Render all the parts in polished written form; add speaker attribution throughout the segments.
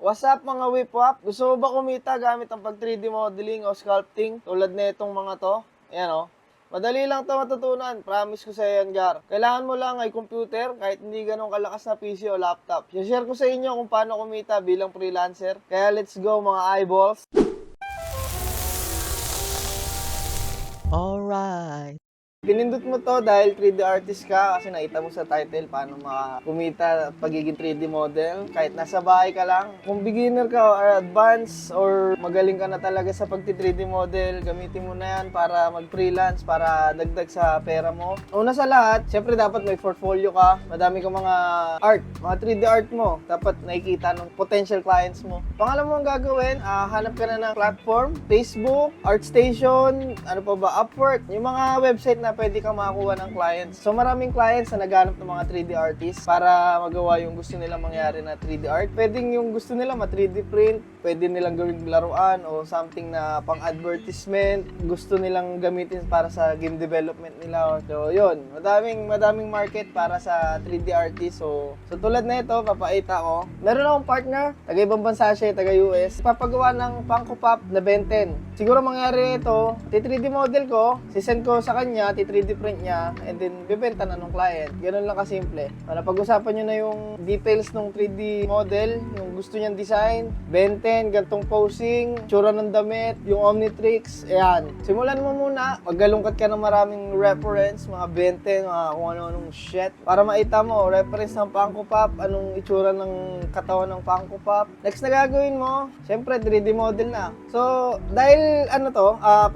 Speaker 1: What's up mga whip-wap? Gusto mo ba kumita gamit ang pag 3D modeling o sculpting tulad na itong mga to? Ayan o. Madali lang to matutunan. Promise ko sa iyo yan, Jar. Kailangan mo lang ay computer kahit hindi ganun kalakas na PC o laptop. Share ko sa inyo kung paano kumita bilang freelancer. Kaya let's go mga eyeballs.
Speaker 2: Alright.
Speaker 1: Pinindot mo to dahil 3D artist ka kasi nakita mo sa title paano kumita pagiging 3D model kahit nasa bahay ka lang. Kung beginner ka or advanced or magaling ka na talaga sa pag 3D model, gamitin mo na yan para mag-freelance, para dagdag sa pera mo. Una sa lahat, syempre dapat may portfolio ka. Madami kang mga art, mga 3D art mo. Dapat nakikita ng potential clients mo. Pangalawa mong gagawin, hanap ka na ng platform, Facebook, ArtStation, ano pa ba, Upwork, yung mga website na pwede kang makakuha ng clients. So maraming clients na naghanap ng mga 3D artists para magawa yung gusto nilang mangyari na 3D art. Pwedeng yung gusto nila ma-3D print, pwede nilang gawing laruan o something na pang-advertisement, gusto nilang gamitin para sa game development nila. So yun, madaming market para sa 3D artists. So tulad na ito, papaita ko. Meron akong partner, taga-ibang bansa siya, taga-US. Papagawa ng Funko Pop na Ben 10. Siguro mangyari ito, 3D model ko, sisend ko sa kanya, 3D print niya, and then bibenta na ng client. Ganun lang kasimple. Napag-usapan nyo na yung details ng 3D model, yung gusto niyang design, Ben 10, gantong posing, tsura ng damit, yung Omnitrix, ayan. Simulan mo muna, maggalungkat ka ng maraming reference, mga Ben 10, mga kung ano-anong shit, para maita mo, reference ng Funko Pop, anong itsura ng katawan ng Funko Pop. Next na gagawin mo, syempre 3D model na. So, dahil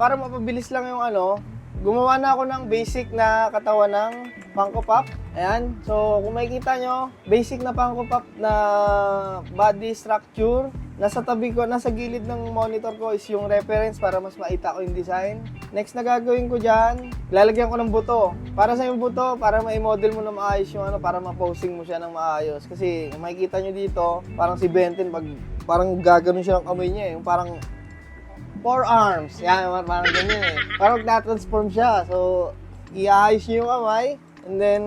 Speaker 1: para mapabilis lang yung gumawa na ako ng basic na katawan ng Funko Pop. Ayan. So, kung makikita nyo, basic na Funko Pop na body structure. Nasa tabi ko, nasa gilid ng monitor ko is yung reference para mas maita ko yung design. Next na gagawin ko dyan, lalagyan ko ng buto. Para sa yung buto, para ma-model mo na maayos yung para ma-posing mo siya ng maayos. Kasi, kung makikita nyo dito, parang si Benton, parang gaganon siya ng kamay niya. Yung parang forearms. Yan, parang ganyan eh. Parang na-transform siya. So, iayos nyo yung kamay. And then,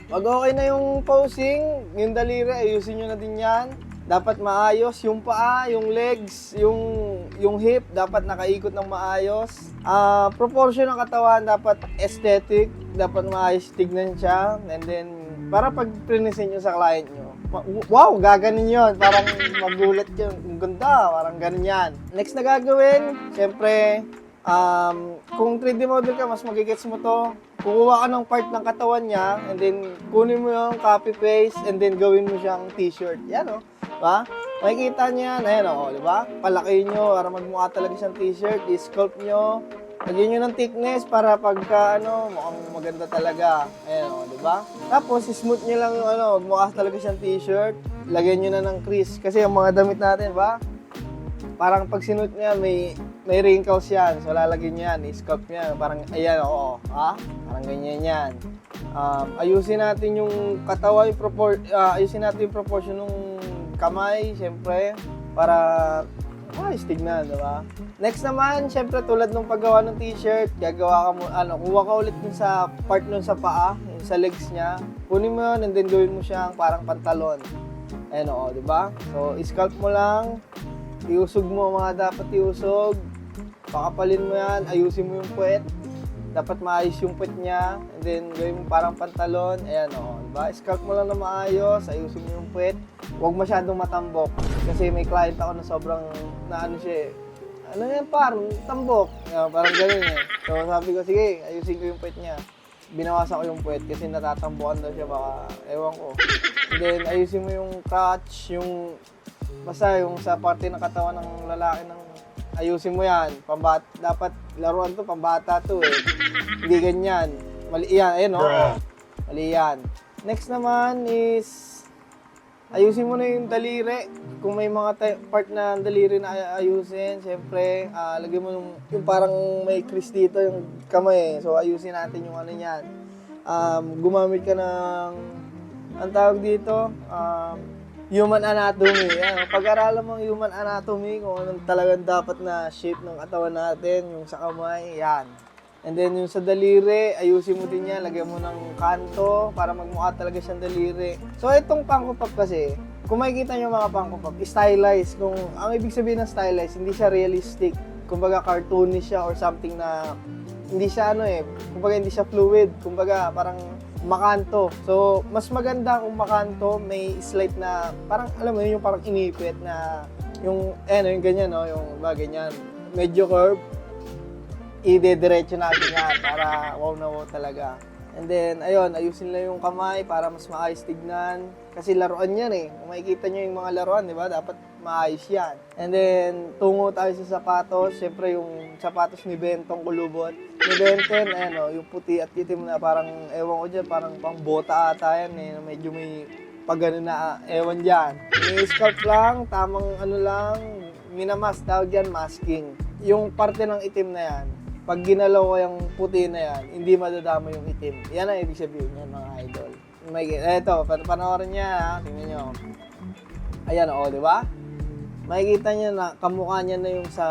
Speaker 1: pag okay na yung posing, yung daliri, ayusin nyo na din yan. Dapat maayos yung paa, yung legs, yung hip, dapat nakaikot ng maayos. Proportion ng katawan, dapat aesthetic, dapat maayos tignan siya. And then, para pag prinisin nyo sa client nyo, wow, gaganin yun. Parang magulat yun. Ang ganda, parang ganyan. Next na gagawin, syempre, kung 3D model ka, mas magigets mo to. Kukuha ka ng part ng katawan niya, and then kunin mo yung copy-paste, and then gawin mo siyang t-shirt. Yan o. Diba? Makikita niya yan. Ayan o, diba? Palakihin nyo para magmukha talaga siyang t-shirt. I-sculpt nyo. Lagyan nyo ng thickness para pagka mukhang maganda talaga. Ayan o, diba? Tapos, smooth nyo lang yung mukha talaga siyang t-shirt. Lagyan nyo na ng crease. Kasi yung mga damit natin, diba? Parang pag sinuot niya, may wrinkles yan. So, lalagyan nyo yan. I-sculpt nyo yan. Parang, ayan o, ha? Parang ganyan yan. Ayusin natin yung katawan, ayusin natin yung proportion ng kamay, syempre, para tignan, diba? Next naman, syempre, tulad ng paggawa ng t-shirt, gagawa ka mo, kuha ka ulit dun sa part nun sa paa, yung sa legs niya, kunin mo yun, and then gawin mo siyang parang pantalon. Ayan o, diba? So, i-sculpt mo lang, iusog mo mga dapat iusog, pakapalin mo yan, ayusin mo yung puwet, dapat maayos yung puwet niya, and then gawin mo parang pantalon, ayan o, diba? Sculpt mo lang na maayos, ayusin mo yung puwet, huwag masyadong matambok, kasi may client ako na sobrang, siya yan parang tambok, parang gano'n eh. So sabi ko, sige, ayusin ko yung puwet niya. Binawasan ko yung puwet kasi natatambukan daw siya, baka, ewan ko. And then ayusin mo yung crotch, basta yung sa parte ng katawan ng lalaki ayusin mo yan. Dapat laruan to, pambata to eh. Hindi ganyan. Mali yan, ayun o. Mali yan. Next naman is, ayusin mo na yung daliri. Kung may mga part na daliri na ayusin, syempre, lagyan mo yung parang may crease dito, yung kamay. So, ayusin natin yung niyan. Gumamit ka ng, ang tawag dito, human anatomy. Yan. Pag-aralan mo ang human anatomy, kung anong talagang dapat na shape ng katawan natin, yung sa kamay, yan. And then yung sa daliri, ayusin mo din yan, lagyan mo ng kanto para magmukha talaga siyang daliri. So itong Funko Pop kasi, Kung makikita nyo mga pangkupap, stylized. Kung ang ibig sabihin ng stylized, hindi siya realistic. Kumbaga cartoonish siya or something na hindi siya kumbaga hindi siya fluid. Kumbaga parang makanto. So, mas maganda kung makanto, may slight na parang alam mo yun, yung parang inipit na yung yung ganyan yung ganyan. Medyo curve. Ide-diretso natin yan para wow na wow talaga. And then, ayun, ayusin lang yung kamay para mas maayos tignan. Kasi laruan yan Kung makikita nyo yung mga laruan, di ba? Dapat maayos yan. And then, tungo tayo sa sapatos. Siyempre, yung sapatos ni Bentong Kulubot. Ni Benten, yung puti at itim na parang, ewan ko dyan, parang pang bota ata yan Medyo may pagano na, ewan dyan. Ni-scalp lang, tamang lang, minamas, tawag dyan, masking. Yung parte ng itim na yan, pag ginalaw ko yung puti na yan, hindi madadama yung itim. Yan ang ibig sabihin yan, mga idol. Eto, panoorin niya, ha? Tingnan nyo. Ayan, di ba? Makikita niya na kamukha niya na yung sa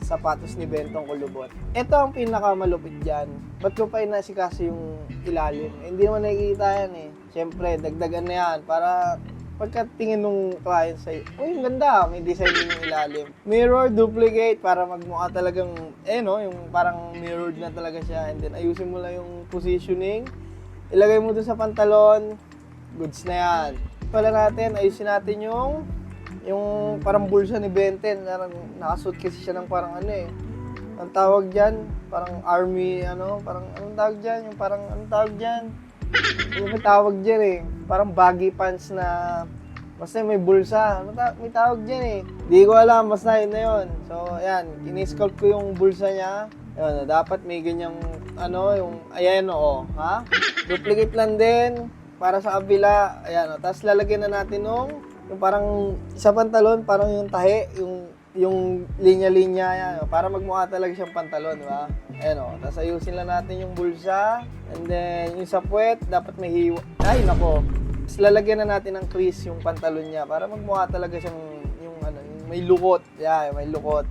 Speaker 1: sapatos ni Bentong Kulubot. Ito ang pinakamalupit dyan. Ba't ko pa inasikaso yung ilalim? Hindi naman nakikita yan Siyempre, dagdagan na yan para pagkatingin nung client sa'yo, ang ganda, may design din yung ilalim. Mirror, duplicate, para magmukha talagang, yung parang mirrored na talaga siya. And then, ayusin mo lang yung positioning. Ilagay mo dun sa pantalon, goods na yan. Pala natin, ayusin natin yung parang bulsa ni Benten. Nakasuit kasi siya ng parang ang tawag dyan, parang army, parang anong tawag dyan? Yung parang, anong tawag dyan? May tawag dyan Parang baggy pants na basta may bulsa. May tawag dyan Di ko alam, basta yun na yun. So, ayan, in-sculpt ko yung bulsa niya. Ayun, dapat may ganyang, ha? Duplicate lang din para sa kabila. Ayan, Tapos lalagyan na natin yung parang sa pantalon, parang yung tahi, yung linya-linya yan, para magmukha talaga siyang pantalon, di ba? Ayan Tapos ayusin lang natin yung bulsa. And then, yung sa puwet, dapat may hiwa. Ay, nako. Tapos lalagyan na natin ng crease yung pantalon niya para magmukha talaga siyang yung may lukot. May lukot.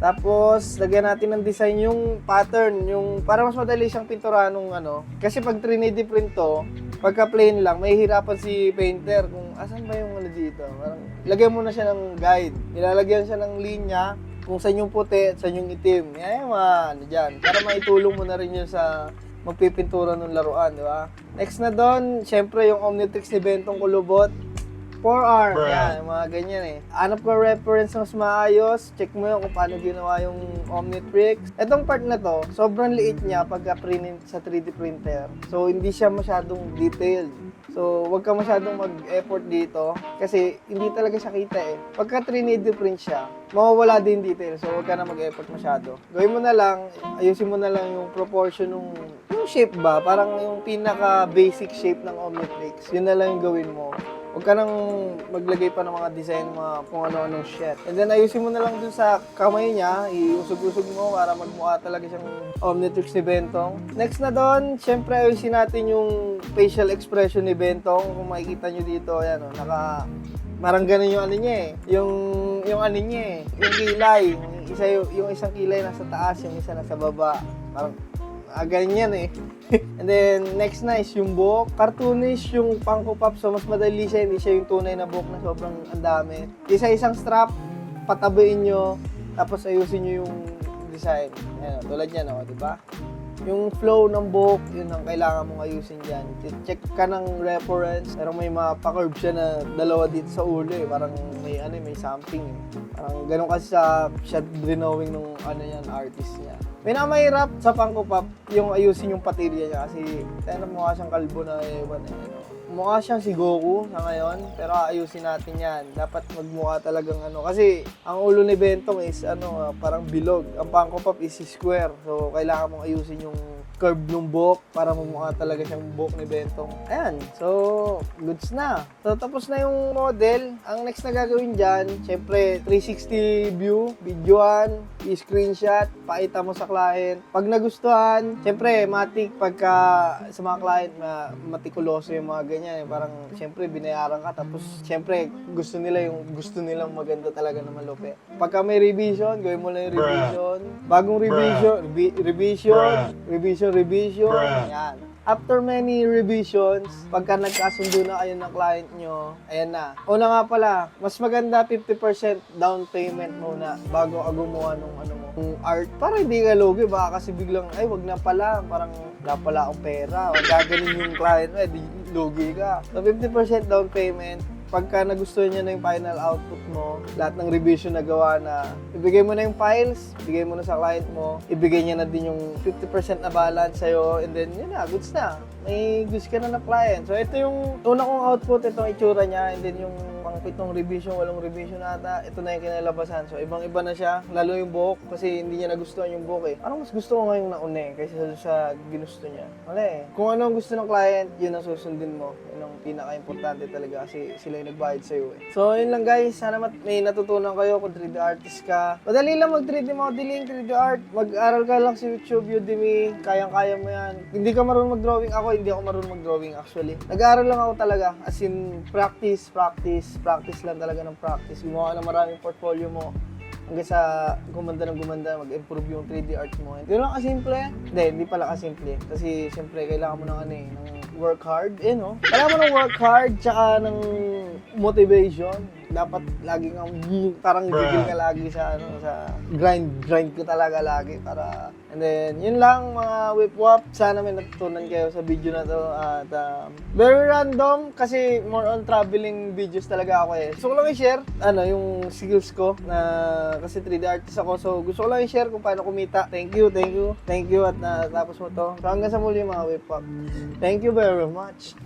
Speaker 1: Tapos, lagyan natin ng design yung pattern, yung para mas madali siyang pinturahan nung Kasi pag 3D print to, pagka plain lang, may hirapan si painter kung asan ba yung dito. Parang, lagyan mo na siya ng guide. Ilalagyan siya ng linya kung saan yung puti at saan yung itim. Yan yung mga dyan. Para maitulong mo na rin yun sa magpipintura ng laruan, di ba? Next na doon, syempre yung Omnitrix ni Bentong Kulubot. Forearm, yan, mga ganyan Hanap ko reference na mas maayos, check mo yun kung paano ginawa yung Omnitrix. Itong part na to, sobrang liit niya pagka print sa 3D printer. So, hindi siya masyadong detailed. So, wag ka masyadong mag-effort dito kasi hindi talaga siya kita Pagka 3D print siya, mawawala din detail. So, wag ka na mag-effort masyado. Gawin mo na lang, ayusin mo na lang yung proportion yung shape ba, parang yung pinaka-basic shape ng Omnitrix. Yun na lang yung gawin mo. Huwag ka nang maglagay pa ng mga design, mga kung ano-anong shit. And then, ayusin mo na lang dun sa kamay niya, iusog-usog mo para magmukha talaga siyang Omnitrix ni Bentong. Next na doon, syempre ayusin natin yung facial expression ni Bentong. Kung makikita nyo dito, marang ganun yung niya yung niya yung kilay. Yung isang kilay nasa taas, yung isa nasa baba. Parang, ganyan And then, next na is yung buhok. Cartoonish yung Funko Pop, so mas madali siya. Hindi siya yung tunay na buhok na sobrang andami. Isa-isang strap, patabuin nyo, tapos ayusin nyo yung design. Ayan, tulad yan, di ba? Yung flow ng buhok, yun ang kailangan mong ayusin dyan. Check ka ng reference, pero may mapa-curve siya na dalawa dito sa ulo Parang may something Parang ganun kasi sa shot drawing nung artist niya. Pinakamahirap sa Funko Pop, yung ayusin yung patilya niya kasi mukha siyang kalbo na Mukha siyang si Goku sa ngayon, pero ayusin natin yan. Dapat magmukha talagang kasi ang ulo ni Bentong is parang bilog. Ang Funko Pop is square, so kailangan mong ayusin yung curve ng buhok para magmukha talaga siyang buhok ni Bentong. Ayan, so goods na. So tapos na yung model. Ang next na gagawin dyan, syempre 360 view, videoan, i-screenshot, pakita mo sa client. Pag nagustuhan, syempre matik pagka sa mga client matikuloso yung mga ganyan parang syempre binayaran ka tapos syempre gusto nilang maganda talaga na malupit. Pagka may revision, gawin mo lang yung revision. Bagong revision, revision. Yan. After many revisions, pagka nagkasundo na kayo ng client nyo, ayan na. Una nga pala, mas maganda 50% down payment muna bago ka gumawa ng ng art. Para hindi ka lugi, baka kasi biglang, ay wag na pala, parang wala pala akong pera. O gaganin yung client mo, di lugi ka. So 50% down payment, pagka nagustuhan niya na yung final output mo, lahat ng revision na gawa na, ibigay mo na yung files, ibigay mo na sa client mo, ibigay niya na din yung 50% na balance sa'yo, and then yun na, goods na. May goods ka na client. So ito yung una kong output, itong itsura niya, and then yung pang pitong revision, walong revision ata, ito na yung kinalabasan. So ibang-iba na siya, lalo yung buhok, kasi hindi niya nagustuhan yung buhok eh. Parang mas gusto ko ngayong nauna eh, kaysa sa ginusto niya. Wala eh. Kung ano ang gusto ng client, yun ang susundin mo. Yun ang pinaka-importante talaga kasi sila yung nagbayad sa'yo eh. So yun lang guys, sana may natutunan kayo kung 3D artist ka. Madali lang mag 3D modeling, 3D art. Mag-aral ka lang sa YouTube, Udemy, kayang-kaya mo yan. Hindi ka marunong mag-drawing, ako hindi ako marunong mag-drawing actually. Nag-aaral lang ako talaga, as in practice lang talaga ng practice. Gumawa ka ng maraming portfolio mo hanggang sa gumanda ng gumanda, mag-improve yung 3D art mo. Hindi lang kasimple. Hindi pala kasimple. Kasi siyempre kailangan mo ng ng work hard. No? Kailangan mo ng work hard tsaka ng motivation. Dapat laging parang gigil ka lagi sa sa grind ko talaga lagi para, and then yun lang mga whip-wap. Sana may natutunan kayo sa video na to at very random kasi more on traveling videos talaga ako eh. Gusto ko lang i-share yung skills ko na kasi 3D artist ako, so gusto ko lang i-share kung paano kumita. Thank you at natapos mo to. So hanggang sa muli mga whip-wap. Thank you very much.